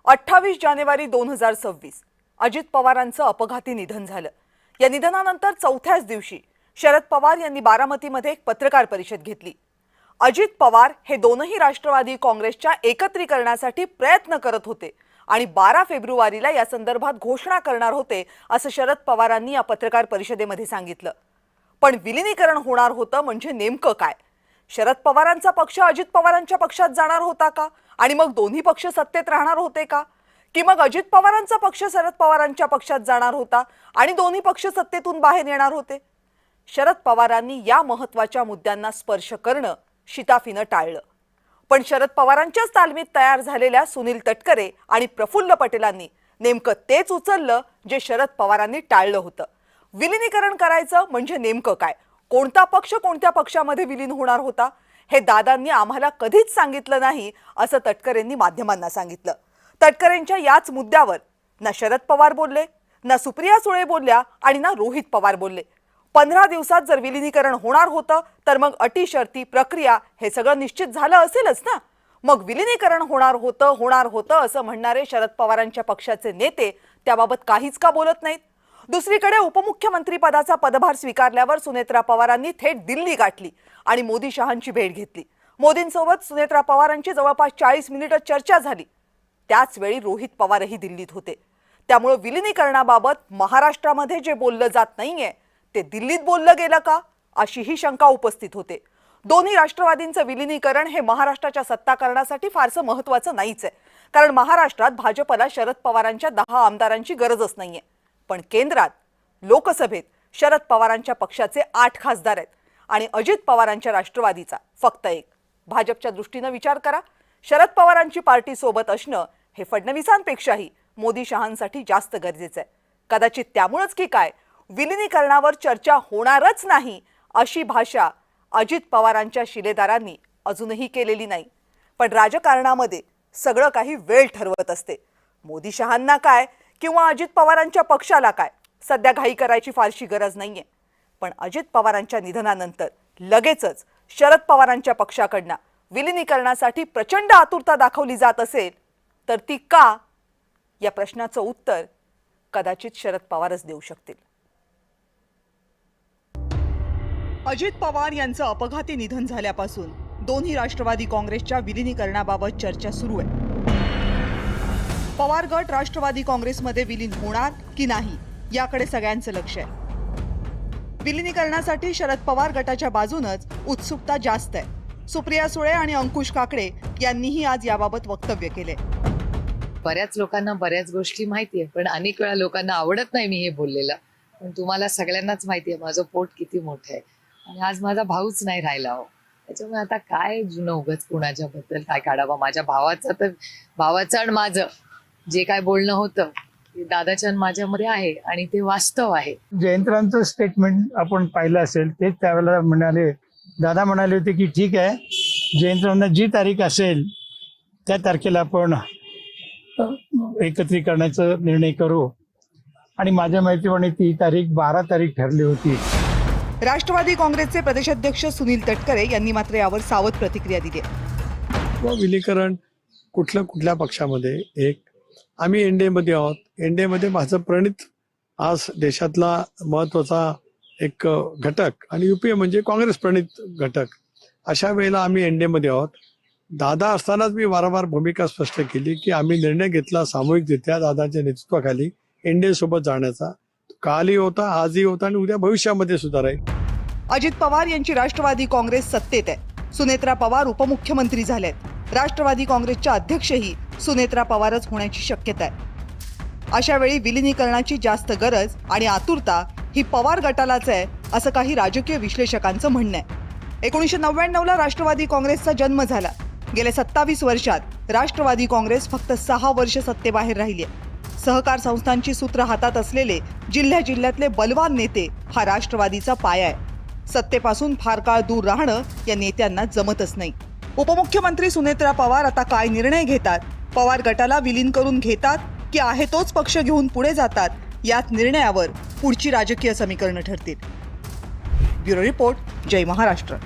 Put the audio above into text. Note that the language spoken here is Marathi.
28 जानेवारी 2026 अजित पवारांचं अपघाती निधन झालं। या निधनानंतर चौथ्याच दिवशी शरद पवार यांनी बारामतीमध्ये एक पत्रकार परिषद घेतली। अजित पवार हे दोनही राष्ट्रवादी काँग्रेसच्या एकत्रीकरणासाठी प्रयत्न करत होते आणि 12 फेब्रुवारीला या संदर्भात घोषणा करणार होते असं शरद पवारांनी या पत्रकार परिषदेमध्ये सांगितलं। पण विलीनीकरण होणार होतं म्हणजे नेमकं काय? शरद पवारांचा पक्ष अजित पवारांच्या पक्षात जाणार होता का? आणि मग दोन्ही पक्ष सत्तेत राहणार होते का? की मग अजित पवारांचा पक्ष शरद पवारांच्या पक्षात जाणार होता आणि दोन्ही पक्ष सत्तेतून बाहेर येणार होते? शरद पवारांनी या महत्त्वाच्या मुद्द्यांना स्पर्श करणं शिताफीनं टाळलं। पण शरद पवारांच्याच तालमीत तयार झालेल्या सुनील तटकरे आणि प्रफुल्ल पटेलांनी नेमकं तेच उचललं जे शरद पवारांनी टाळलं होतं। विलीनीकरण करायचं म्हणजे नेमकं काय? कोणता पक्ष कोणत्या पक्षामध्ये विलीन होणार होता हे दादांनी आम्हाला कधीच सांगितलं नाही असं तटकरेंनी माध्यमांना सांगितलं। तटकरेंच्या याच मुद्द्यावर ना शरद पवार बोलले, ना सुप्रिया सुळे बोलल्या आणि ना रोहित पवार बोलले। 15 दिवसात जर विलीनीकरण होणार होतं तर मग अटी शर्ती प्रक्रिया हे सगळं निश्चित झालं असेलच ना। मग विलीनीकरण होणार होतं असं म्हणणारे शरद पवारांच्या पक्षाचे नेते त्याबाबत काहीच का बोलत नाहीत? दुसरीकडे उपमुख्यमंत्री पदाचा पदभार स्वीकारल्यावर सुनेत्रा पवारांनी थेट दिल्ली गाठली आणि मोदी शहांची भेट घेतली। मोदींसोबत सुनेत्रा पवारांची जवळपास 40 मिनिटं चर्चा झाली। त्याच वेळी रोहित पवारही दिल्लीत होते। त्यामुळे विलीनीकरणाबाबत महाराष्ट्रामध्ये जे बोललं जात नाहीये ते दिल्लीत बोललं गेलं का अशी ही शंका उपस्थित होते। दोन्ही राष्ट्रवादींचं विलीनीकरण हे महाराष्ट्राच्या सत्ताकरणासाठी फारसं महत्त्वाचं नाहीच आहे, कारण महाराष्ट्रात भाजपला शरद पवारांच्या 10 आमदारांची गरजच नाहीये। पण केंद्रात लोकसभेत शरद पवारांच्या पक्षाचे 8 खासदार आहेत आणि अजित पवारांच्या राष्ट्रवादीचा फक्त 1। भाजपच्या दृष्टीने विचार करा, शरद पवारांची पार्टी सोबत असणं हे फडणवीसांपेक्षाही मोदी शहांसाठी जास्त गरजेचं आहे। कदाचित त्यामुळेच की काय विलीनीकरणावर चर्चा होणारच नाही अशी भाषा अजित पवारांच्या शिलेदारांनी अजूनही केलेली नाही। पण राजकारणामध्ये सगळं काही वेळ ठरवत असते। मोदी शहांना काय किंवा अजित पवारांच्या पक्षाला काय सध्या घाई करायची फारशी गरज नाहीये। पण अजित पवारांच्या निधनानंतर लगेचच शरद पवारांच्या पक्षाकडनं विलीनीकरणासाठी प्रचंड आतुरता दाखवली जात असेल तर ती का या प्रश्नाचं उत्तर कदाचित शरद पवारच देऊ शकतील। अजित पवार यांचं अपघाती निधन झाल्यापासून दोन्ही राष्ट्रवादी काँग्रेसच्या विलीनीकरणाबाबत चर्चा सुरू आहे। पवार गट राष्ट्रवादी काँग्रेसमध्ये विलीन होणार की नाही याकडे सगळ्यांचं लक्ष आहे। विलीनीकरणासाठी शरद पवार गटाच्या बाजूनच उत्सुकता जास्त आहे। सुप्रिया सुळे आणि अंकुश काकडे यांनीही आज याबाबत वक्तव्य केले। बऱ्याच लोकांना बऱ्याच गोष्टी माहिती आहे, पण अनेक वेळा लोकांना आवडत नाही मी हे बोललेलं। पण तुम्हाला सगळ्यांनाच माहिती आहे माझं पोट किती मोठं आहे आणि आज माझा भाऊच नाही राहिला हो। त्याच्यामुळे आता काय जुनं उगाच कुणाच्या बद्दल काय काढावं। माझ्या भावाचं आणि माझं जे काय बोलणं होतं ते दादाच्या आणि माझ्यामध्ये आहे आणि ते वास्तव आहे। जयंतरावांचं स्टेटमेंट आपण पाहिलं असेल, ते त्यावेळेला म्हणाले, दादा म्हणाले होते की ठीक आहे, जयंतरावांना जी तारीख असेल त्या तारखेला आपण एकत्रीकरणाचा निर्णय करू आणि माझ्या माहितीप्रमाणे ती तारीख 12 तारीख ठरली होती। राष्ट्रवादी काँग्रेसचे प्रदेशाध्यक्ष सुनील तटकरे यांनी मात्र यावर सावध प्रतिक्रिया दिली। विलीनीकरण कुठल्या पक्षामध्ये एक आम्ही एनडीएमध्ये आहोत। एनडीएमध्ये माझं प्रणित आज देशातला महत्वाचा एक घटक आणि युपीए म्हणजे काँग्रेस प्रणित घटक। अशा वेळेला आम्ही एनडीएमध्ये आहोत। दादा असतानाच मी वारंवार भूमिका स्पष्ट केली की आम्ही निर्णय घेतला सामूहिकरित्या दादाच्या नेतृत्वाखाली एनडीए सोबत जाण्याचा। कालही होता, आजही होता आणि उद्या भविष्यामध्ये सुद्धा राहील। अजित पवार यांची राष्ट्रवादी काँग्रेस सत्तेत आहे। सुनेत्रा पवार उपमुख्यमंत्री झालेत। राष्ट्रवादी काँग्रेसच्या अध्यक्षही सुनेत्रा पवारच होण्याची शक्यता आहे। अशा वेळी विलीनीकरणाची जास्त गरज आणि आतुरता ही पवार गटालाच आहे असं काही राजकीय विश्लेषकांचं म्हणणं आहे। 1999ला राष्ट्रवादी काँग्रेसचा जन्म झाला। गेल्या 27 वर्षात राष्ट्रवादी काँग्रेस फक्त 6 वर्ष सत्तेबाहेर राहिली आहे। सहकार संस्थांची सूत्र हातात असलेले जिल्ह्यातले बलवान नेते हा राष्ट्रवादीचा पाया आहे। सत्तेपासून फार काळ दूर राहणं या नेत्यांना जमतच नाही। उपमुख्यमंत्री सुनेत्रा पवार आता काय निर्णय घेतात? पवार गटाला विलीन करून घेतात की आहे तोच पक्ष घेऊन पुढे जातात? याच निर्णयावर पुढची राजकीय समीकरणं ठरतील। ब्युरो रिपोर्ट, जय महाराष्ट्र।